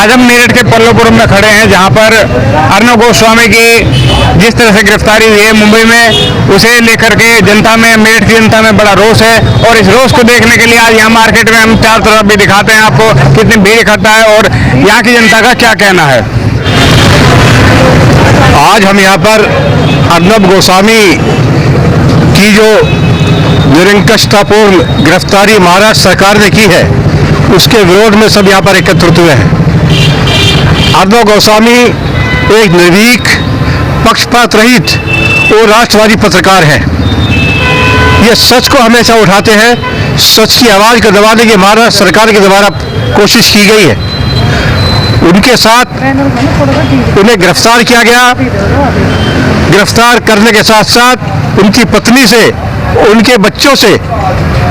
आज हम मेरठ के पल्लवपुरम में खड़े हैं, जहां पर अर्नब गोस्वामी की जिस तरह से गिरफ्तारी हुई है मुंबई में, उसे लेकर के जनता में, मेरठ की जनता में बड़ा रोष है। और इस रोष को देखने के लिए आज यहाँ मार्केट में हम चारों तरफ भी दिखाते हैं आपको कितनी भीड़ इकट्ठा है और यहाँ की जनता का क्या कहना है। आज हम यहाँ पर अर्नब गोस्वामी की जो निरंकुशतापूर्ण गिरफ्तारी महाराष्ट्र सरकार ने की है, उसके विरोध में सब यहाँ पर एकत्रित हुए हैं। अर्नब गोस्वामी एक निर्भीक, पक्षपात रहित और राष्ट्रवादी पत्रकार है। ये सच को हमेशा उठाते हैं। सच की आवाज़ को दबाने की महाराष्ट्र सरकार के द्वारा कोशिश की गई है। उनके साथ उन्हें गिरफ्तार किया गया। गिरफ्तार करने के साथ साथ उनकी पत्नी से, उनके बच्चों से,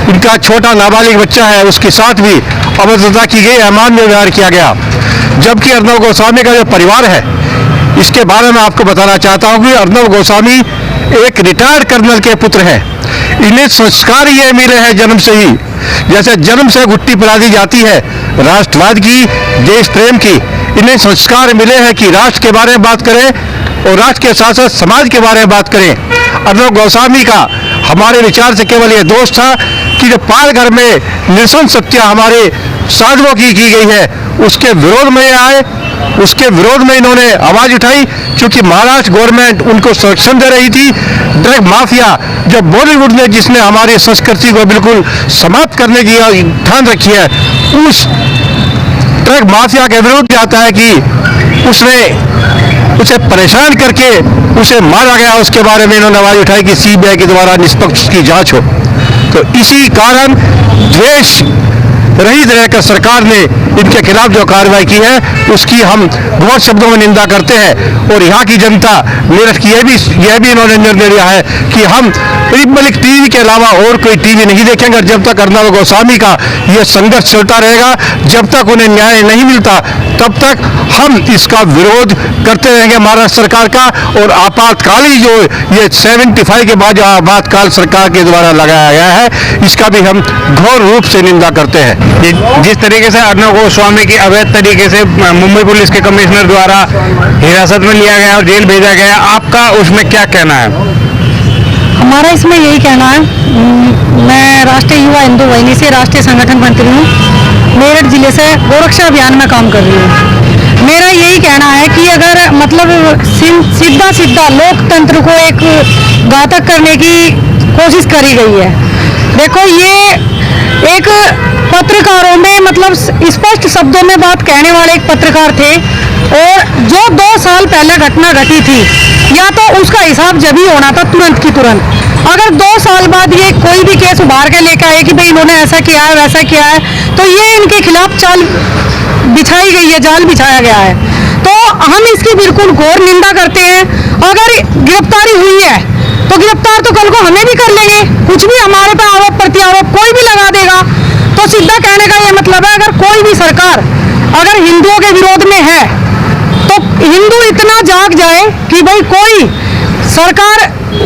उनका छोटा नाबालिग बच्चा है उसके साथ भी अभद्रता की गई, अमान्य व्यवहार किया गया। जबकि अर्नब गोस्वामी का जो परिवार है, इसके बारे में आपको बताना चाहता हूं कि अर्नब गोस्वामी एक रिटायर्ड कर्नल के पुत्र हैं। इन्हें संस्कार ये मिले हैं जन्म से ही, जैसे जन्म से गुट्टी पिला दी जाती है राष्ट्रवाद की, देश प्रेम की। इन्हें संस्कार मिले हैं कि राष्ट्र के बारे में बात करें और राष्ट्र के साथ साथ समाज के बारे में बात करें। अर्नब गोस्वामी का हमारे विचार से केवल ये दोष था कि जो पालघर में नृशंस हत्या हमारे साधुओं की गई है, उसके विरोध में आए, उसके विरोध में इन्होंने आवाज उठाई, क्योंकि महाराष्ट्र गवर्नमेंट उनको संरक्षण दे रही थी। ड्रग माफिया, जो बॉलीवुड ने जिसने हमारी संस्कृति को बिल्कुल समाप्त करने की ठान रखी है, उस ड्रग माफिया के विरुद्ध आता है कि उसे परेशान करके उसे मारा गया। उसके बारे में इन्होंने आवाज उठाई कि सीबीआई के द्वारा निष्पक्ष की जांच हो। तो इसी कारण द्वेष रहित रहकर सरकार ने इनके खिलाफ जो कार्रवाई की है, उसकी हम बहुत शब्दों में निंदा करते हैं। और यहाँ की जनता, मेरठ की यह भी इन्होंने निर्णय लिया है कि हम रिपब्लिक टीवी के अलावा और कोई टीवी नहीं देखेंगे जब तक अर्नब गोस्वामी का यह संघर्ष चलता रहेगा। जब तक उन्हें न्याय नहीं मिलता, तब तक हम इसका विरोध करते रहेंगे महाराष्ट्र सरकार का। और आपातकालीन जो ये 75 के बाद जो आपातकाल सरकार के द्वारा लगाया गया है, इसका भी हम घोर रूप से निंदा करते हैं। जिस तरीके से अर्नब गोस्वामी की अवैध तरीके से मुंबई पुलिस के कमिश्नर द्वारा हिरासत में लिया गया और जेल भेजा गया, आपका उसमें क्या कहना है? हमारा इसमें यही कहना है, मैं राष्ट्रीय युवा हिंदू वाहिनी से राष्ट्रीय संगठन मंत्री हूँ, मेरठ जिले से गोरक्षा अभियान में काम कर रही हूँ। मेरा यही कहना है कि अगर मतलब सीधा लोकतंत्र को एक घातक करने की कोशिश करी गई है। देखो, ये एक पत्रकारों में मतलब स्पष्ट शब्दों में बात कहने वाले एक पत्रकार थे, और जो 2 साल पहले घटना घटी थी, या तो उसका हिसाब जब ही होना था तुरंत की तुरंत। अगर 2 साल बाद ये कोई भी केस उभार के लेकर आए कि भाई इन्होंने ऐसा किया है, वैसा किया है, तो ये इनके खिलाफ चाल बिछाई गई है, जाल बिछाया गया है। तो हम इसकी बिल्कुल घोर निंदा करते हैं। अगर गिरफ्तारी हुई है तो गिरफ्तार तो कल को हमें भी कर लेंगे, कुछ भी हमारे पे आरोप प्रत्यारोप कोई भी लगा देगा। तो सीधा कहने का ये मतलब है, अगर कोई भी सरकार अगर हिंदुओं के विरोध में है, तो हिंदू इतना जाग जाए कि भाई कोई सरकार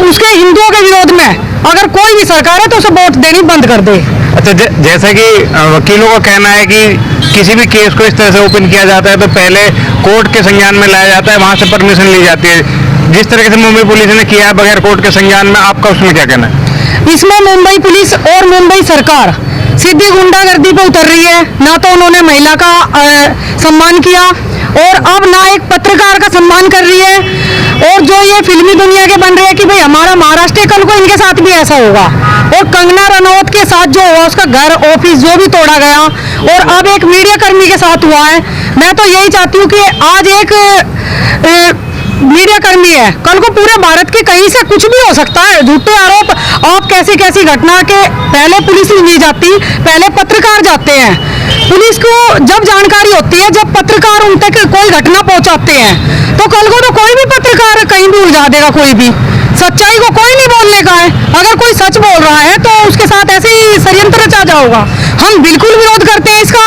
उसके हिंदुओं के विरोध में, अगर कोई भी सरकार है तो उसे वोट देनी बंद कर दे। अच्छा, जैसा कि वकीलों का कहना है कि किसी भी केस को इस तरह से ओपन किया जाता है तो पहले कोर्ट के संज्ञान में लाया जाता है, वहां से परमिशन ली जाती है। जिस तरह से मुंबई पुलिस ने किया है बगैर कोर्ट के संज्ञान में, आपका उसमें क्या कहना है? इसमें मुंबई पुलिस और मुंबई सरकार सीधी गुंडागर्दी पे उतर रही है। ना तो उन्होंने महिला का सम्मान किया, और अब ना एक पत्रकार का सम्मान कर रही है। और जो ये फिल्मी दुनिया के बन रहे हैं कि भाई हमारा महाराष्ट्र, कल को इनके साथ भी ऐसा होगा। और कंगना रनौत के साथ जो हुआ, उसका घर ऑफिस जो भी तोड़ा गया, और अब एक मीडिया कर्मी के साथ हुआ है। मैं तो यही चाहती हूँ कि आज एक मीडिया कर्मी है, कल को पूरे भारत के कहीं से कुछ भी हो सकता है। झूठे आरोप, आप कैसी कैसी घटना के पहले पुलिस नहीं जाती, पहले पत्रकार जाते हैं। पुलिस को जब जानकारी होती है, जब पत्रकार उन तक कोई घटना पहुंचाते हैं, तो कल को तो कोई भी पत्रकार कहीं भी उलझा देगा। कोई भी सच्चाई को कोई नहीं बोलने का है। अगर कोई सच बोल रहा है तो उसके साथ ऐसे ही षड्यंत्र रचा जाएगा। हम बिल्कुल विरोध करते हैं इसका,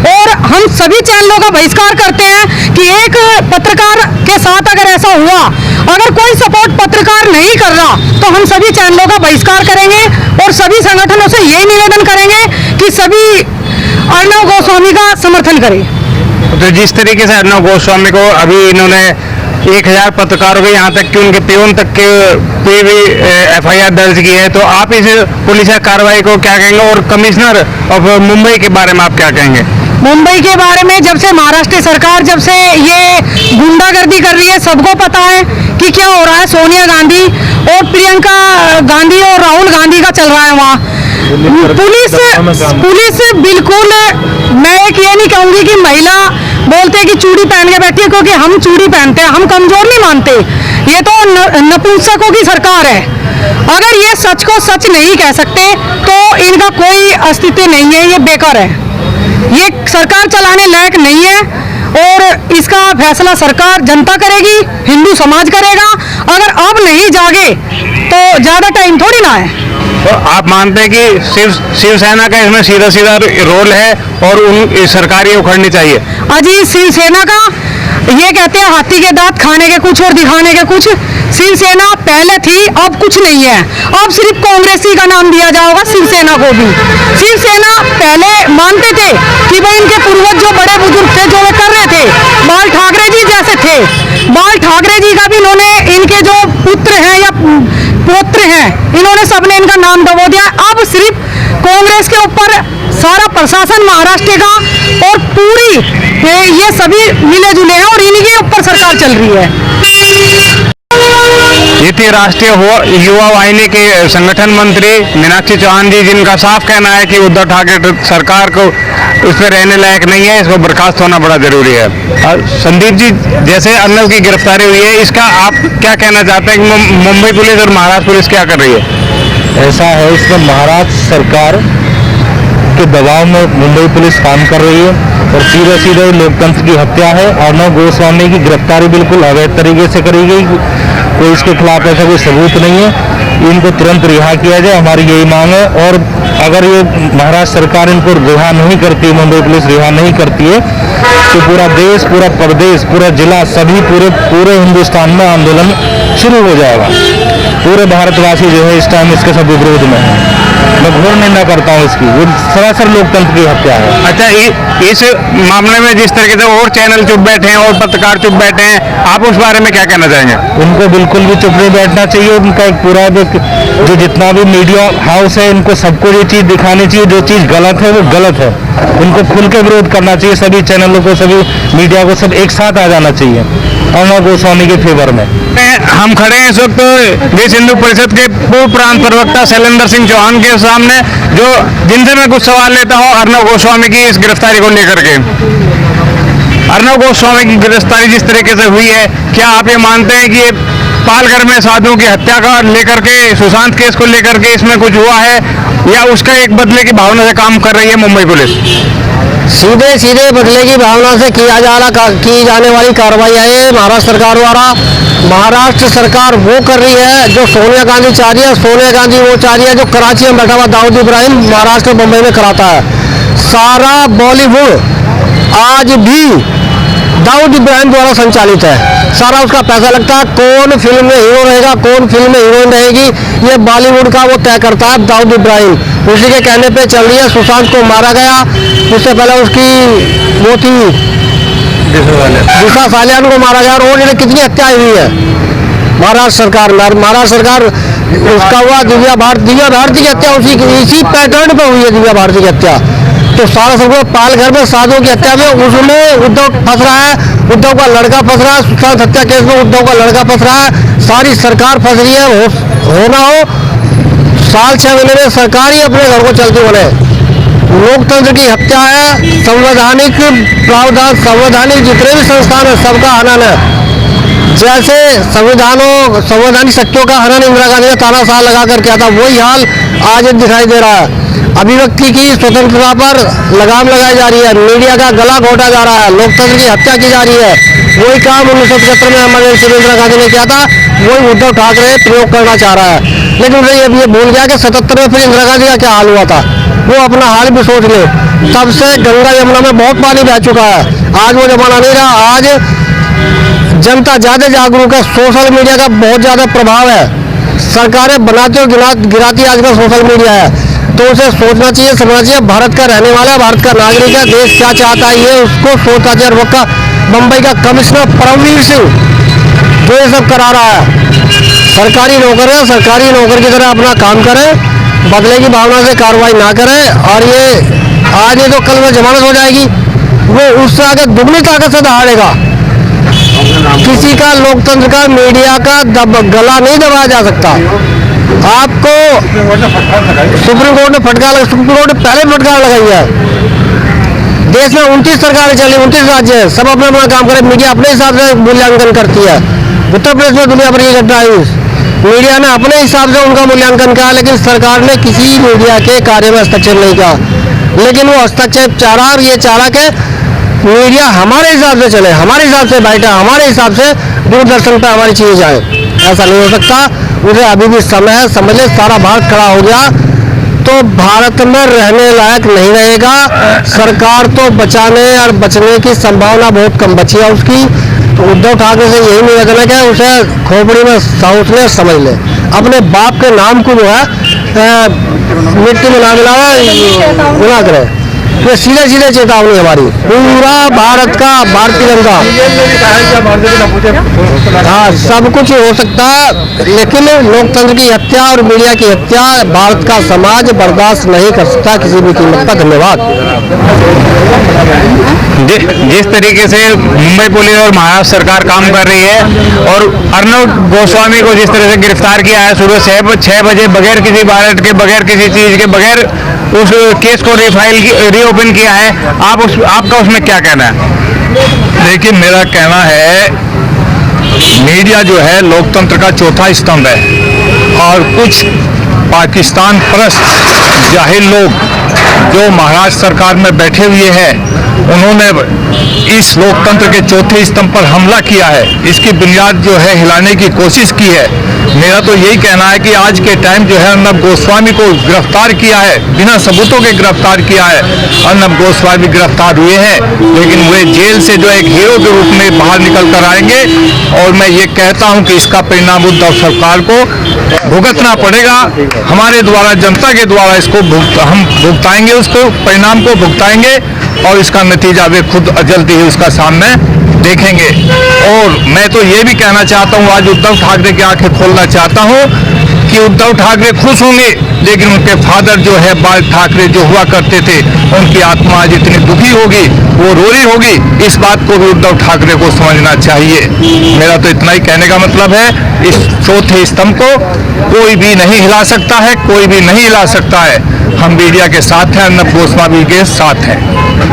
और हम सभी चैनलों का बहिष्कार करते हैं कि एक पत्रकार के साथ अगर ऐसा हुआ, अगर कोई सपोर्ट पत्रकार नहीं कर रहा, तो हम सभी चैनलों का बहिष्कार करेंगे और सभी संगठनों से यही निवेदन करेंगे कि सभी अर्नब गोस्वामी का समर्थन करें। तो जिस तरीके से अर्नब गोस्वामी को अभी इन्होंने 1000 पत्रकारों के, यहाँ तक कि उनके पियून तक के पे भी FIR दर्ज की है, तो आप इस पुलिस कार्रवाई को क्या कहेंगे? और कमिश्नर ऑफ मुंबई के बारे में आप क्या कहेंगे? मुंबई के बारे में जब से महाराष्ट्र सरकार जब से ये गुंडागर्दी कर रही है, सबको पता है कि क्या हो रहा है। सोनिया गांधी और प्रियंका गांधी और राहुल गांधी का चल रहा है वहाँ। पुलिस बिल्कुल, मैं एक ये नहीं कहूँगी कि महिला बोलते हैं कि चूड़ी पहन के बैठी है, क्योंकि हम चूड़ी पहनते हैं, हम कमजोर नहीं मानते। ये तो नपुंसकों की सरकार है। अगर ये सच को सच नहीं कह सकते तो इनका कोई अस्तित्व नहीं है, ये बेकार है, ये सरकार चलाने लायक नहीं है। और इसका फैसला सरकार जनता करेगी, हिंदू समाज करेगा। अगर अब नहीं जागे तो ज़्यादा टाइम थोड़ी ना है। तो आप मानते हैं कि शिवसेना का इसमें सीधा सीधा रोल है और उन सरकार ये उखड़नी चाहिए? अजी शिवसेना का ये कहते हैं हाथी के दांत, खाने के कुछ और दिखाने के कुछ। शिवसेना पहले थी, अब कुछ नहीं है। अब सिर्फ कांग्रेसी का नाम दिया जाएगा शिवसेना को भी। शिवसेना पहले मानते थे कि भाई इनके पूर्वज जो बड़े बुजुर्ग थे जो वे कर रहे थे, बाल ठाकरे जी जैसे थे, बाल ठाकरे जी का भी इन्होंने, इनके जो पुत्र हैं या पौत्र हैं, इन्होंने सबने इनका नाम दबो दिया। अब सिर्फ कांग्रेस के ऊपर सारा प्रशासन महाराष्ट्र का और पूरी ये सभी मिले जुले हैं और इन्हीं के ऊपर सरकार चल रही है। ये थी राष्ट्रीय युवा वाहिनी के संगठन मंत्री मीनाक्षी चौहान जी, जिनका साफ कहना है कि उद्धव ठाकरे सरकार को उस पर रहने लायक नहीं है, इसको बर्खास्त होना बड़ा जरूरी है। संदीप जी, जैसे अर्नब की गिरफ्तारी हुई है, इसका आप क्या कहना चाहते हैं कि मुंबई पुलिस और महाराष्ट्र पुलिस क्या कर रही है? ऐसा है, इसमें महाराष्ट्र सरकार के दबाव में मुंबई पुलिस काम कर रही है और सीधे सीधे लोकतंत्र की हत्या है। अर्नब गोस्वामी की गिरफ्तारी बिल्कुल अवैध तरीके से करी गई, कोई इसके खिलाफ ऐसा कोई सबूत नहीं है। इनको तुरंत रिहा किया जाए, हमारी यही मांग है। और अगर ये महाराष्ट्र सरकार इनको रिहा नहीं करती, मुंबई पुलिस रिहा नहीं करती है, तो पूरा देश, पूरा प्रदेश, पूरा जिला, सभी पूरे हिंदुस्तान में आंदोलन शुरू हो जाएगा। पूरे भारतवासी जो है इस टाइम इसके सब विरोध में है। मैं घोर निंदा करता हूँ इसकी, ये सरासर लोकतंत्र की हत्या है। अच्छा, इस मामले में जिस तरीके से और चैनल चुप बैठे हैं और पत्रकार चुप बैठे हैं, आप उस बारे में क्या कहना चाहेंगे? उनको बिल्कुल भी चुप नहीं बैठना चाहिए। उनका एक पूरा जो जितना भी मीडिया हाउस है, इनको सबको ये चीज़ दिखानी चाहिए, जो चीज़ गलत है वो गलत है। उनको खुल के विरोध करना चाहिए, सभी चैनलों को, सभी मीडिया को, सब एक साथ आ जाना चाहिए अर्नब गोस्वामी के फेवर में। हम खड़े हैं इस वक्त विश्व हिंदू परिषद के पूर्व प्रांत प्रवक्ता शैलेंद्र सिंह चौहान के सामने, जिनसे मैं कुछ सवाल लेता हूं अर्नब गोस्वामी की इस गिरफ्तारी को लेकर के। अर्नब गोस्वामी की गिरफ्तारी जिस तरीके से हुई है, क्या आप ये मानते हैं कि पालघर में साधुओं की हत्या का लेकर के, सुशांत केस को लेकर के इसमें कुछ हुआ है, या उसका एक बदले की भावना से काम कर रही है मुंबई पुलिस? सीधे सीधे बदले की भावना से की जाने वाली कार्रवाई है महाराष्ट्र सरकार द्वारा। महाराष्ट्र सरकार वो कर रही है जो सोनिया गांधी चाह रही है, सोनिया गांधी वो चाह रही है जो कराची में बैठा हुआ दाऊद इब्राहिम महाराष्ट्र मुंबई में कराता है। सारा बॉलीवुड आज भी दाऊद इब्राहिम द्वारा संचालित है, सारा उसका पैसा लगता है। कौन फिल्म में हीरो रहेगा, कौन फिल्म में हीरोइन रहेगी, ये बॉलीवुड का वो तय करता है दाऊद इब्राहिम। उसी के कहने पे चल रही है। सुशांत को मारा गया, उससे पहले उसकी वो थी दिशा सालियान को मारा गया, और कितनी हत्याएं हुई है महाराष्ट्र सरकार में। महाराष्ट्र सरकार उसका हुआ दिव्या भारती की हत्या इसी पैटर्न पे हुई है, दिव्या भारती की हत्या। तो सारा सब पालघर में साधुओं की हत्या में उसमें उद्धव फंस रहा है, उद्धव का लड़का फंस रहा है, सुशांत हत्या केस में उद्धव का लड़का फंस रहा है, सारी सरकार फंस रही है। होना हो साल 6 महीने में सरकार ही अपने घर को चलती बने। लोकतंत्र की हत्या है, संवैधानिक प्रावधान, संवैधानिक जितने भी संस्थान है सबका हनन है। जैसे संवैधानिक शक्तियों का हनन इंदिरा गांधी ने तानाशाह लगा कर किया था, वही हाल आज दिखाई दे रहा है। अभिव्यक्ति की स्वतंत्रता पर लगाम लगाई जा रही है, मीडिया का गला घोटा जा रहा है, लोकतंत्र की हत्या की जा रही है। वही काम 1975 में इमरजेंसी इंदिरा गांधी ने किया था, वही उद्धव ठाकरे प्रयोग करना चाह रहा है। लेकिन ये भूल गया कि 77 में फिर इंदिरा गांधी का क्या हाल हुआ था, वो अपना हाल भी सोच ले। तब से गंगा यमुना में बहुत पानी बह चुका है, आज वो जमाना नहीं रहा। आज जनता ज़्यादा जागरूक है, सोशल मीडिया का बहुत ज़्यादा प्रभाव है, सरकारें बनाती और गिराती आजकल सोशल मीडिया है। तो उसे सोचना चाहिए, समझना चाहिए भारत का रहने वाला है, भारत का नागरिक है, देश क्या चाहता है ये उसको सोचना चाहिए। और वो का मुंबई का कमिश्नर परमवीर सिंह जो ये सब करा रहा है, सरकारी नौकर है, सरकारी नौकर की तरह अपना काम करे, बदले की भावना से कार्रवाई ना करे। और ये आज ये तो कल में जमानत हो जाएगी, वो उससे आगे दुगनी ताकत से दहाड़ेगा। किसी का लोकतंत्र का, मीडिया का गला नहीं दबाया जा सकता। आपको सुप्रीम कोर्ट ने फटकार, सुप्रीम कोर्ट ने पहले फटकार लगाई है। देश में 29 सरकारें चली, 29 राज्य है, सब अपना अपना काम करे, मीडिया अपने हिसाब से मूल्यांकन करती है। उत्तर प्रदेश में दुनिया भर की घटना आई, मीडिया ने अपने हिसाब से उनका मूल्यांकन किया, लेकिन सरकार ने किसी मीडिया के कार्य में हस्तक्षेप नहीं किया। लेकिन वो हस्तक्षेप चाह रहा, और ये चाह रहा कि मीडिया हमारे हिसाब से चले, हमारे हिसाब से बैठे, हमारे हिसाब से दूरदर्शन पर हमारी चीज़ जाए। ऐसा नहीं हो सकता। मुझे अभी भी समय है, समझ ले सारा भारत खड़ा हो गया तो भारत में रहने लायक नहीं रहेगा। सरकार तो बचाने और बचने की संभावना बहुत कम बची है उसकी। तो उद्धव ठाकरे से यही निवेदन है कि उसे खोपड़ी में साउथ ले, समझ ले, अपने बाप के नाम को जो है मिट्टी में ना मिलावे, गुना करे। ये सीधे सीधे चेतावनी हमारी पूरा भारत का, भारतीय जनता। हाँ, सब कुछ हो सकता है, लेकिन लोकतंत्र की हत्या और मीडिया की हत्या भारत का समाज बर्दाश्त नहीं कर सकता किसी भी कीमत पर। धन्यवाद। जिस तरीके से मुंबई पुलिस और महाराष्ट्र सरकार काम कर रही है और अर्नब गोस्वामी को जिस तरह से गिरफ्तार किया है सुबह 6 बजे बगैर किसी वारंट के, बगैर किसी चीज के, बगैर उस केस को रीओपन किया है, आपका उसमें क्या कहना है? देखिए, मेरा कहना है मीडिया जो है लोकतंत्र का चौथा स्तंभ है, और कुछ पाकिस्तान परस्त जाहिल लोग जो महाराष्ट्र सरकार में बैठे हुए हैं, उन्होंने इस लोकतंत्र के चौथे स्तंभ पर हमला किया है, इसकी बुनियाद जो है हिलाने की कोशिश की है। मेरा तो यही कहना है कि आज के टाइम जो है अर्नब गोस्वामी को गिरफ्तार किया है, बिना सबूतों के गिरफ्तार किया है। अर्नब गोस्वामी गिरफ्तार हुए हैं, लेकिन वे जेल से जो एक हीरो के रूप में बाहर निकल कर आएंगे, और मैं ये कहता हूं कि इसका परिणाम उद्धव सरकार को भुगतना पड़ेगा। हमारे द्वारा, जनता के द्वारा इसको हम भुगताएंगे, उसको परिणाम को भुगताएंगे, और इसका नतीजा वे खुद जल्दी ही उसका सामने देखेंगे। और मैं तो ये भी कहना चाहता हूँ, आज उद्धव ठाकरे की आंखें खोलना चाहता हूँ कि उद्धव ठाकरे खुश होंगे, लेकिन उनके फादर जो है बाल ठाकरे जो हुआ करते थे, उनकी आत्मा आज इतनी दुखी होगी, वो रो रही होगी। इस बात को भी उद्धव ठाकरे को समझना चाहिए। मेरा तो इतना ही कहने का मतलब है, इस चौथे स्तंभ को कोई भी नहीं हिला सकता है, कोई भी नहीं हिला सकता है। हम मीडिया के साथ हैं, अर्नब गोस्वामी के साथ हैं।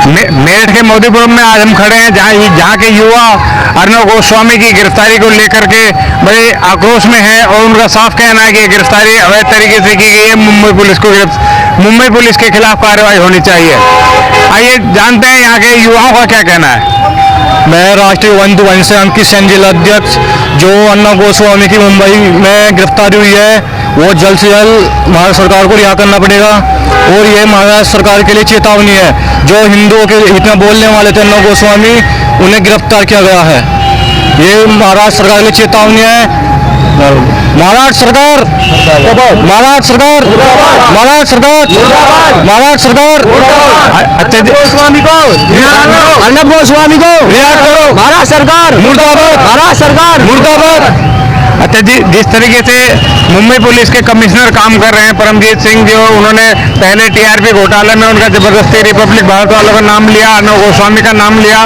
मेरठ के मोदीपुरम में आज हम खड़े हैं, जहाँ के युवा अर्नब गोस्वामी की गिरफ्तारी को लेकर के बड़े आक्रोश में हैं, और उनका साफ कहना है कि गिरफ्तारी अवैध तरीके से की गई है। मुंबई पुलिस के खिलाफ कार्रवाई होनी चाहिए। आइए जानते हैं यहाँ के युवाओं का क्या कहना है। मैं राष्ट्रीय वन संघ की जिला अध्यक्ष, जो अर्नब गोस्वामी की मुंबई में गिरफ्तारी हुई है, वो जल्द से जल्द महाराष्ट्र सरकार को रिहा करना पड़ेगा। और ये महाराष्ट्र सरकार के लिए चेतावनी है, जो हिंदुओं के हित में बोलने वाले थे अर्नब गोस्वामी, उन्हें गिरफ्तार किया गया है। ये महाराष्ट्र सरकार के लिए चेतावनी है। महाराष्ट्र सरकार, महाराष्ट्र सरकार, महाराष्ट्र सरकार, महाराष्ट्र सरकार, गोस्वामी को, अर्नब गोस्वामी को रिहा करो। महाराष्ट्र सरकार मुर्दाबाद, महाराष्ट्र सरकार मुर्दाबाद। अच्छा जी, जिस तरीके से मुंबई पुलिस के कमिश्नर काम कर रहे हैं परमजीत सिंह, जो उन्होंने पहले टीआरपी घोटाले में उनका जबरदस्ती रिपब्लिक भारत वालों का नाम लिया, अर्नब गोस्वामी का नाम लिया,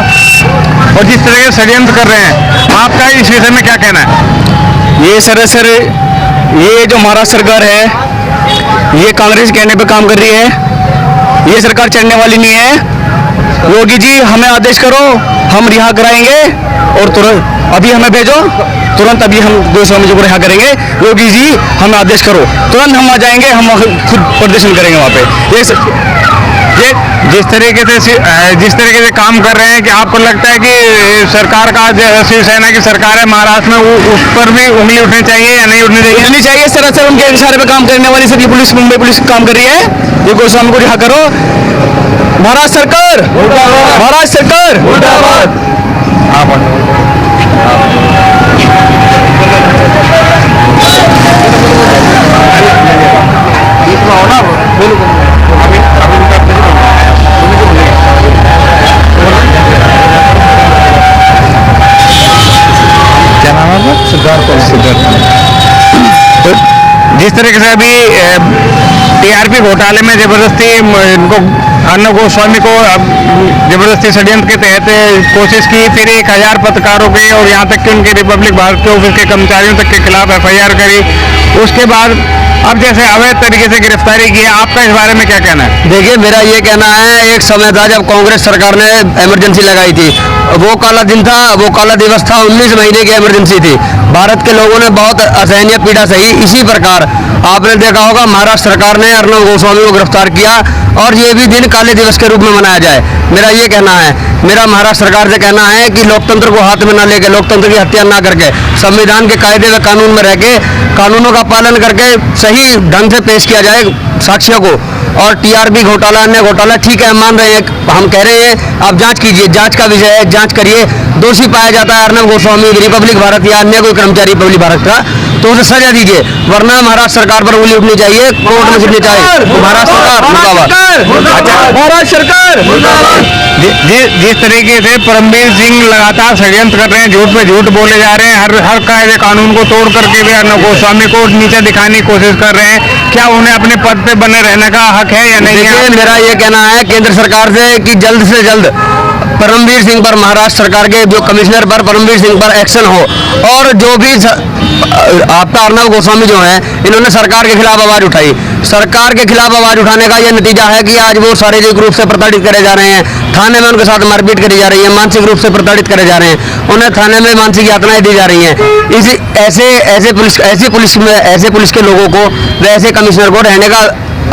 और जिस तरह से षड्यंत्र कर रहे हैं, आपका इस विषय में क्या कहना है? ये सर ये जो महाराष्ट्र सरकार है, ये कांग्रेस कहने पे काम कर रही है। ये सरकार चढ़ने वाली नहीं है। योगी जी, हमें आदेश करो, हम रिहा कराएंगे, और तुरंत अभी हमें भेजो, तुरंत अभी हम गोस्वामी जी को रिहा करेंगे। योगी जी, हमें आदेश करो, तुरंत हम आ जाएंगे, हम खुद प्रदर्शन करेंगे वहाँ पे। ये जिस तरीके से काम कर रहे हैं, कि आपको लगता है कि सरकार का, शिवसेना की सरकार है महाराष्ट्र में, उस पर भी उंगली उठनी चाहिए या नहीं उठनी चाहिए? उठनी चाहिए। सरासर उनके इशारे पे काम करने वाली सर ये पुलिस, मुंबई पुलिस काम कर रही है। ये गोस्वामी को रिहा करो। महाराष्ट्र सरकार, महाराष्ट्र सरकार मुर्दाबाद। हाँ, तो जिस तरीके से अभी टीआरपी घोटाले में जबरदस्ती इनको अर्नब गोस्वामी को जबरदस्ती षड्यंत्र के तहत कोशिश की, फिर 1000 पत्रकारों के और यहाँ तक कि उनके रिपब्लिक भारत के ऑफिस के कर्मचारियों तक के खिलाफ FIR करी, उसके बाद अब जैसे अवैध तरीके से गिरफ्तारी की है, आपका इस बारे में क्या कहना है? देखिए, मेरा ये कहना है, एक समय था जब कांग्रेस सरकार ने इमरजेंसी लगाई थी, वो काला दिन था, वो काला दिवस था, 19 महीने की इमरजेंसी थी। भारत के लोगों ने बहुत असहनीय पीड़ा सही। इसी प्रकार आपने देखा होगा महाराष्ट्र सरकार ने अर्नब गोस्वामी को गिरफ्तार किया और ये भी दिन काले दिवस के रूप में मनाया जाए। मेरा ये कहना है, मेरा महाराष्ट्र सरकार से कहना है कि लोकतंत्र को हाथ में ना लेके, लोकतंत्र की हत्या ना करके, संविधान के कायदे व कानून में रह के, कानूनों का पालन करके सही ढंग से पेश किया जाए साक्ष्यों को। और टीआरपी घोटाला, अन्य घोटाला, ठीक है, हम मान रहे हैं, हम कह रहे हैं आप जांच कीजिए, जांच का विषय है, जांच करिए। दोषी पाया जाता है अर्नब गोस्वामी, रिपब्लिक भारत या अन्य कोई कर्मचारी रिपब्लिक भारत का, तो उसे सजा दीजिए, वरना महाराष्ट्र सरकार पर उंगली उठनी चाहिए, कोर्ट में गिरनी चाहिए। महाराष्ट्र सरकार जिस तरीके से परमवीर सिंह लगातार षड्यंत्र कर रहे हैं, झूठ पे झूठ बोले जा रहे हैं, हर कायदे कानून को तोड़ करके भी अर्नब गोस्वामी को नीचे दिखाने की कोशिश कर रहे हैं, क्या उन्हें अपने पद पे बने रहने का हक है या नहीं है? मेरा ये कहना है केंद्र सरकार से कि जल्द से जल्द परमवीर सिंह पर, महाराष्ट्र सरकार के जो कमिश्नर पर, परमवीर सिंह पर एक्शन हो। और जो भी आपका अर्नब गोस्वामी जो है, इन्होंने सरकार के खिलाफ आवाज उठाई, सरकार के खिलाफ आवाज उठाने का ये नतीजा है कि आज वो शारीरिक रूप से प्रताड़ित करे जा रहे हैं, थाने में उनके साथ मारपीट करी जा रही है, मानसिक रूप से प्रताड़ित करे जा रहे हैं, उन्हें थाने में मानसिक यातनाएं दी जा रही हैं। ऐसे पुलिस के लोगों को व ऐसे कमिश्नर को रहने का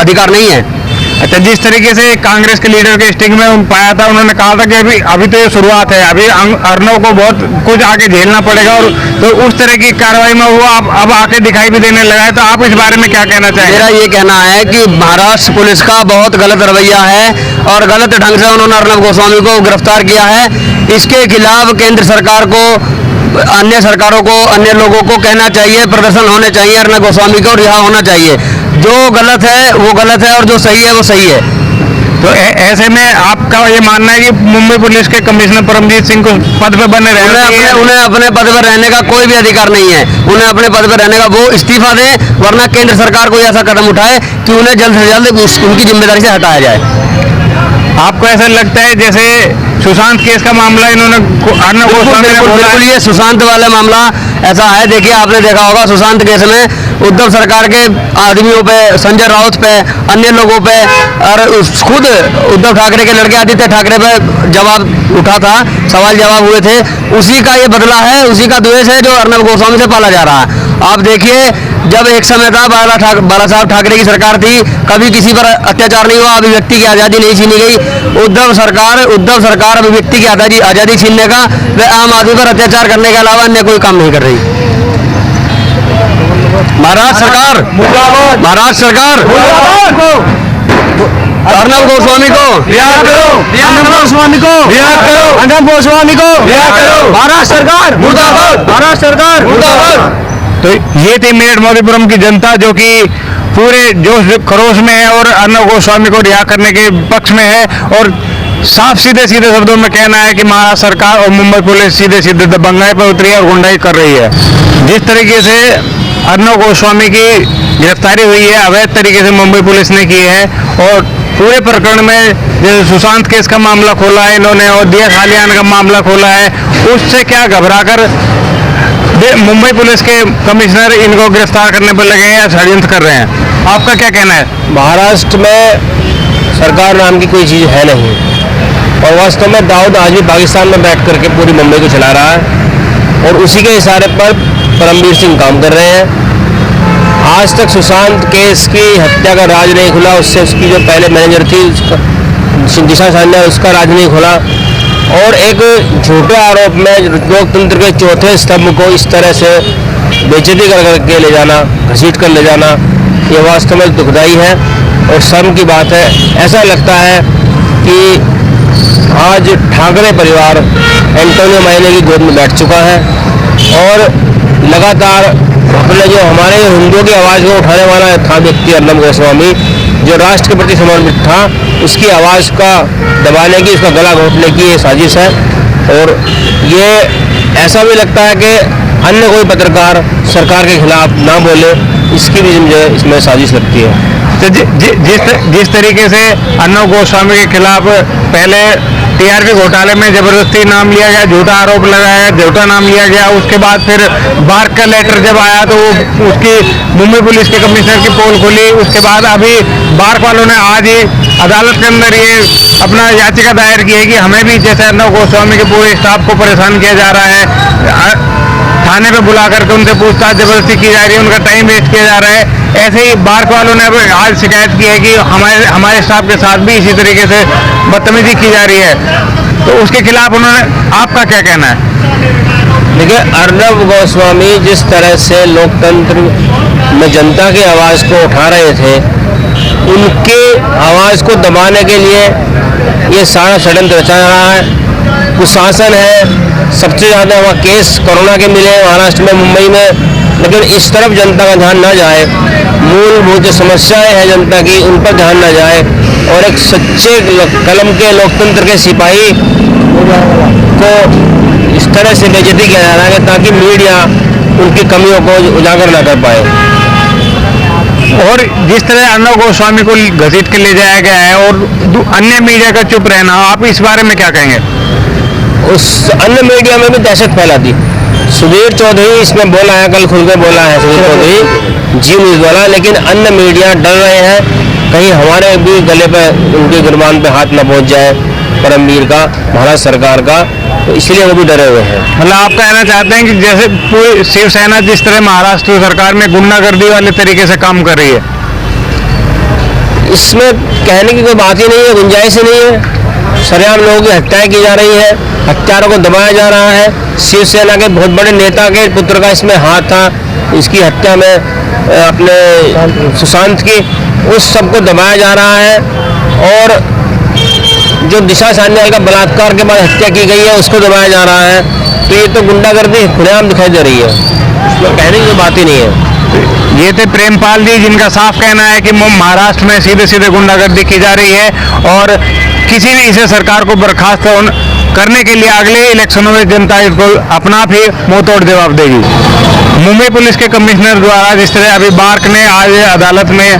अधिकार नहीं है। अच्छा, जिस तरीके से कांग्रेस के लीडर के स्टिंग में पाया था, उन्होंने कहा था कि अभी तो ये शुरुआत है, अभी अर्नब को बहुत कुछ आगे झेलना पड़ेगा, और तो उस तरह की कार्रवाई में वो अब आके दिखाई भी देने लगा है, तो आप इस बारे में क्या कहना चाहेंगे? मेरा ये कहना है कि महाराष्ट्र पुलिस का बहुत गलत रवैया है और गलत ढंग से उन्होंने अर्नब गोस्वामी को गिरफ्तार किया है। इसके खिलाफ केंद्र सरकार को, अन्य सरकारों को, अन्य लोगों को कहना चाहिए, प्रदर्शन होने चाहिए, अर्नब गोस्वामी को रिहा होना चाहिए। जो गलत है वो गलत है और जो सही है वो सही है। तो ऐसे में आपका ये मानना है कि मुंबई पुलिस के कमिश्नर परमजीत सिंह को पद पे बने रहना चाहिए? उन्हें अपने पद पर रहने का कोई भी अधिकार नहीं है, उन्हें अपने पद पर रहने का, वो इस्तीफा दें, वरना केंद्र सरकार को ऐसा कदम उठाए कि उन्हें जल्द से जल्द उनकी जिम्मेदारी से हटाया जाए। आपको ऐसा लगता है जैसे सुशांत केस का मामला इन्होंने अर्नब गोस्वामी ने बोला है? ये सुशांत वाला मामला ऐसा है, देखिए आपने देखा होगा सुशांत केस में उद्धव सरकार के आदमियों पे, संजय राउत पे, अन्य लोगों पे, और खुद उद्धव ठाकरे के लड़के आदित्य ठाकरे पे जवाब उठा था, सवाल जवाब हुए थे, उसी का ये बदला है, उसी का द्वेष है जो अर्नब गोस्वामी से पाला जा रहा है। आप देखिए, जब एक समय था बाला साहब ठाकरे की सरकार थी, कभी किसी पर अत्याचार नहीं हुआ, अभिव्यक्ति की आज़ादी नहीं छीनी गई। उद्धव सरकार अभिव्यक्ति की आज़ादी छीनने का व आम आदमी पर अत्याचार करने के अलावा अन्य कोई काम नहीं कर रही। महाराष्ट्र सरकार अर्नब गोस्वामी को महाराष्ट्र सरकार तो ये थी मेरठ मोदीपुरम की जनता, जो कि पूरे जोश खरोश में है और अर्नब गोस्वामी को रिहा करने के पक्ष में है, और साफ सीधे शब्दों में कहना है कि महाराष्ट्र सरकार और मुंबई पुलिस सीधे दबंगाई पर उतरी है और गुंडाई कर रही है। जिस तरीके से अर्नब गोस्वामी की गिरफ्तारी हुई है, अवैध तरीके से मुंबई पुलिस ने की है, और पूरे प्रकरण में जैसे सुशांत केस का मामला खोला है इन्होंने और दिया खालियान का मामला खोला है, उससे क्या घबराकर मुंबई पुलिस के कमिश्नर इनको गिरफ्तार करने पर लगे हैं या षड्यंत्र कर रहे हैं? आपका क्या कहना है? महाराष्ट्र में सरकार नाम की कोई चीज़ है नहीं, और वास्तव में दाऊद आज भी पाकिस्तान में बैठ करके पूरी मुंबई को चला रहा है, और उसी के इशारे पर परमवीर सिंह काम कर रहे हैं। आज तक सुशांत केस की हत्या का राज नहीं खुला, उससे उसकी जो पहले मैनेजर थी दिशा सान्या, उसका राज नहीं खुला, और एक झूठे आरोप में लोकतंत्र के चौथे स्तंभ को इस तरह से बेइज्जती करके ले जाना, घसीट कर ले जाना, ये वास्तव में दुखदाई है और शर्म की बात है। ऐसा लगता है कि आज ठाकरे परिवार एंटोनियो मायने की गोद में बैठ चुका है, और लगातार अपने जो हमारे हिंदुओं की आवाज़ को उठाने वाला था व्यक्ति अर्नब गोस्वामी, जो राष्ट्र के प्रति समर्पित था, उसकी आवाज़ का दबाने की, उसका गला घोटने की ये साजिश है। और ये ऐसा भी लगता है कि अन्य कोई पत्रकार सरकार के खिलाफ ना बोले, इसकी भी मुझे इसमें साजिश लगती है। तो जिस तरीके से अर्नब गोस्वामी के खिलाफ पहले टीआरपी घोटाले में जबरदस्ती नाम लिया गया, झूठा आरोप लगाया, झूठा नाम लिया गया, उसके बाद फिर बार्क का लेटर जब आया तो उसकी मुंबई पुलिस के कमिश्नर की पोल खुली, उसके बाद अभी बार्क वालों ने आज ही अदालत के अंदर ये अपना याचिका दायर की है कि हमें भी जैसे अर्नब गोस्वामी के पूरे स्टाफ को परेशान किया जा रहा है, थाने पे बुला करके उनसे पूछताछ जबरदस्ती की जा रही है, उनका टाइम वेस्ट किया जा रहा है। ऐसे ही बार्क वालों ने आज शिकायत की है कि हमारे स्टाफ के साथ भी इसी तरीके से बदतमीजी की जा रही है, तो उसके खिलाफ उन्होंने, आपका क्या कहना है? देखिए, अर्नब गोस्वामी जिस तरह से लोकतंत्र में जनता की आवाज़ को उठा रहे थे, उनके आवाज़ को दबाने के लिए ये सारा षड्यंत्र रचा रहा है। कुशासन है, सबसे ज़्यादा वहाँ केस कोरोना के मिले महाराष्ट्र में, मुंबई में, लेकिन इस तरफ जनता का ध्यान ना जाए, मूलभूत जो समस्याएं हैं जनता की उन पर ध्यान ना जाए, और एक सच्चे कलम के लोकतंत्र के सिपाही को इस तरह से बेइज्जती किया जा रहा है ताकि मीडिया उनकी कमियों को उजागर ना कर पाए। और जिस तरह अर्नब गोस्वामी को घसीट के ले जाया गया है और अन्य मीडिया का चुप रहना, आप इस बारे में क्या कहेंगे? उस अन्य मीडिया में भी दहशत फैला दी। सुधीर चौधरी इसमें बोला है, कल खुल के बोला है सुधीर चौधरी जी न्यूज़ वाला, लेकिन अन्य मीडिया डर रहे हैं कहीं हमारे भी गले पे, उनके गिरबान पे हाथ न पहुंच जाए परमवीर का, महाराष्ट्र सरकार का, तो इसलिए वो भी डरे हुए हैं। मतलब आप कहना चाहते हैं कि जैसे पूरी शिवसेना जिस तरह महाराष्ट्र सरकार में गुंडागर्दी वाले तरीके से काम कर रही है, इसमें कहने की कोई बात ही नहीं है, गुंजाइश ही नहीं है। सरेआम लोगों की हत्याएं की जा रही है, हत्यारों को दबाया जा रहा है। शिवसेना के बहुत बड़े नेता के पुत्र का इसमें हाथ था, इसकी हत्या में अपने सुशांत की, उस सबको दबाया जा रहा है। और जो दिशा सान्याल का बलात्कार के बाद हत्या की गई है उसको दबाया जा रहा है। तो ये तो गुंडागर्दी खुलेआम दिखाई दे रही है, उसमें कहने की कोई बात ही नहीं है। ये थे प्रेमपाल जी, जिनका साफ कहना है कि महाराष्ट्र में सीधे सीधे गुंडागर्दी की जा रही है और किसी भी इसे सरकार को बर्खास्त करने के लिए अगले इलेक्शनों में जनता इसको अपना भी मुंह तोड़ जवाब देगी। मुंबई पुलिस के कमिश्नर द्वारा जिस तरह अभी बार्क ने आज अदालत में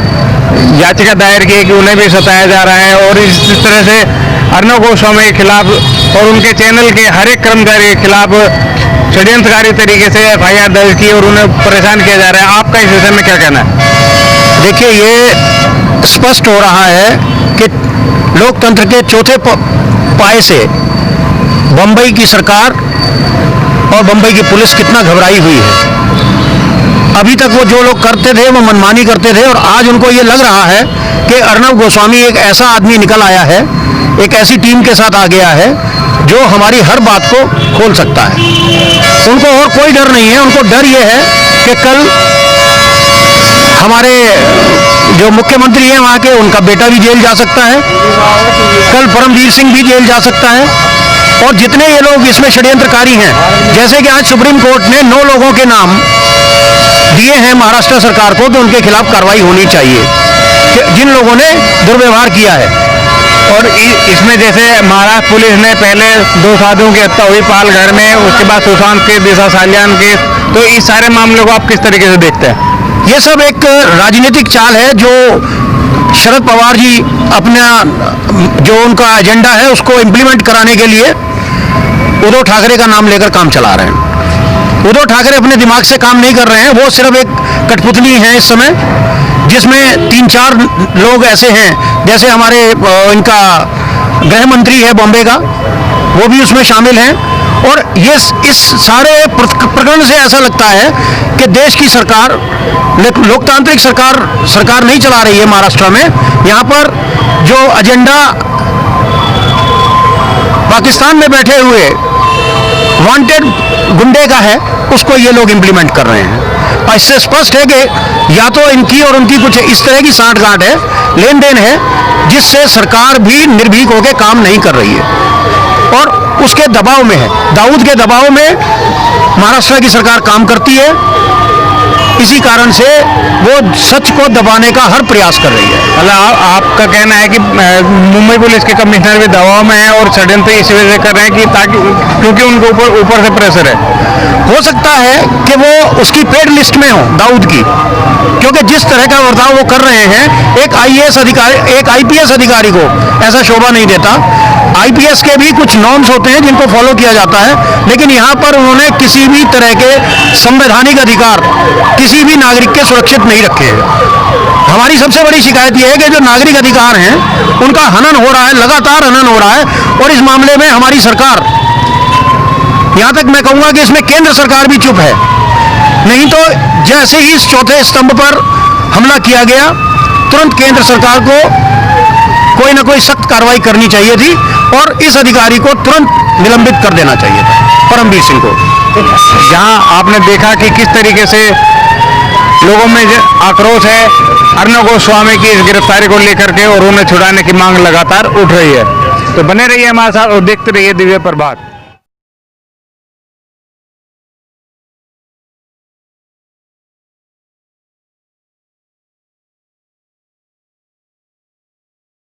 याचिका दायर की है कि उन्हें भी सताया जा रहा है, और इस तरह से अर्नब गोस्वामी के खिलाफ और उनके चैनल के हर एक कर्मचारी के खिलाफ षड्यंत्रकारी तरीके से FIR दर्ज की और उन्हें परेशान किया जा रहा है। आपका इस विषय में क्या कहना है? देखिए, ये स्पष्ट हो रहा है कि लोकतंत्र के चौथे पाए से बम्बई की सरकार और बम्बई की पुलिस कितना घबराई हुई है। अभी तक वो जो लोग करते थे वो मनमानी करते थे, और आज उनको ये लग रहा है कि अर्नब गोस्वामी एक ऐसा आदमी निकल आया है, एक ऐसी टीम के साथ आ गया है जो हमारी हर बात को खोल सकता है। उनको और कोई डर नहीं है, उनको डर ये है कि कल हमारे जो मुख्यमंत्री हैं वहाँ के, उनका बेटा भी जेल जा सकता है, कल परमवीर सिंह भी जेल जा सकता है, और जितने ये लोग इसमें षड्यंत्रकारी हैं, जैसे कि आज सुप्रीम कोर्ट ने 9 लोगों के नाम दिए हैं महाराष्ट्र सरकार को कि उनके खिलाफ कार्रवाई होनी चाहिए जिन लोगों ने दुर्व्यवहार किया है। और इसमें जैसे महाराष्ट्र पुलिस ने पहले 2 साधुओं की हत्या हुई पालघर में, उसके बाद सुशांत के, दिशा सालियान के, तो इस सारे मामले को आप किस तरीके से देखते हैं? ये सब एक राजनीतिक चाल है जो शरद पवार जी अपना जो उनका एजेंडा है उसको इम्प्लीमेंट कराने के लिए उद्धव ठाकरे का नाम लेकर काम चला रहे हैं। उद्धव ठाकरे अपने दिमाग से काम नहीं कर रहे हैं, वो सिर्फ एक कठपुतली है इस समय, जिसमें 3-4 लोग ऐसे हैं, जैसे हमारे इनका गृह मंत्री है बॉम्बे का, वो भी उसमें शामिल हैं। और ये इस सारे प्रकरण से ऐसा लगता है कि देश की सरकार, लोकतांत्रिक सरकार नहीं चला रही है महाराष्ट्र में। यहाँ पर जो एजेंडा पाकिस्तान में बैठे हुए वांटेड गुंडे का है, उसको ये लोग इम्प्लीमेंट कर रहे हैं। और इससे स्पष्ट है कि या तो इनकी और उनकी कुछ इस तरह की सांठगांठ है, लेन देन है, जिससे सरकार भी निर्भीक होकर काम नहीं कर रही है और उसके दबाव में है। दाऊद के दबाव में महाराष्ट्र की सरकार काम करती है। इसी कारण से वो सच को दबाने का हर प्रयास कर रही है। मतलब आपका कहना है कि मुंबई पुलिस के कमिश्नर भी दबाव में है और षड्यंत्र इस वजह से कर रहे हैं कि ताकि क्योंकि उनके ऊपर से प्रेशर है। हो सकता है कि वो उसकी पेड लिस्ट में हो दाऊद की, क्योंकि जिस तरह का बर्ताव वो कर रहे हैं, एक आईएएस अधिकारी, एक आईपीएस अधिकारी को ऐसा शोभा नहीं देता। आईपीएस के भी कुछ नॉर्म्स होते हैं जिनको फॉलो किया जाता है, लेकिन यहाँ पर उन्होंने किसी भी तरह के संवैधानिक अधिकार किसी भी नागरिक के सुरक्षित नहीं रखे हैं। हमारी सबसे बड़ी शिकायत यह है कि जो नागरिक अधिकार हैं उनका हनन हो रहा है, लगातार हनन हो रहा है, और इस मामले में हमारी सरकार, यहां तक मैं कहूंगा कि इसमें केंद्र सरकार भी चुप है। नहीं तो जैसे ही इस चौथे स्तंभ पर हमला किया गया, तुरंत केंद्र सरकार को कोई ना कोई सख्त कार्रवाई करनी चाहिए थी और इस अधिकारी को तुरंत निलंबित कर देना चाहिए था, परमवीर सिंह को। जहां आपने देखा कि किस तरीके से लोगों में आक्रोश है अर्णव गोस्वामी की इस गिरफ्तारी को लेकर के और उन्हें छुड़ाने की मांग लगातार उठ रही है। तो बने रहिए हमारे साथ और देखते रहिए दिव्य प्रभात।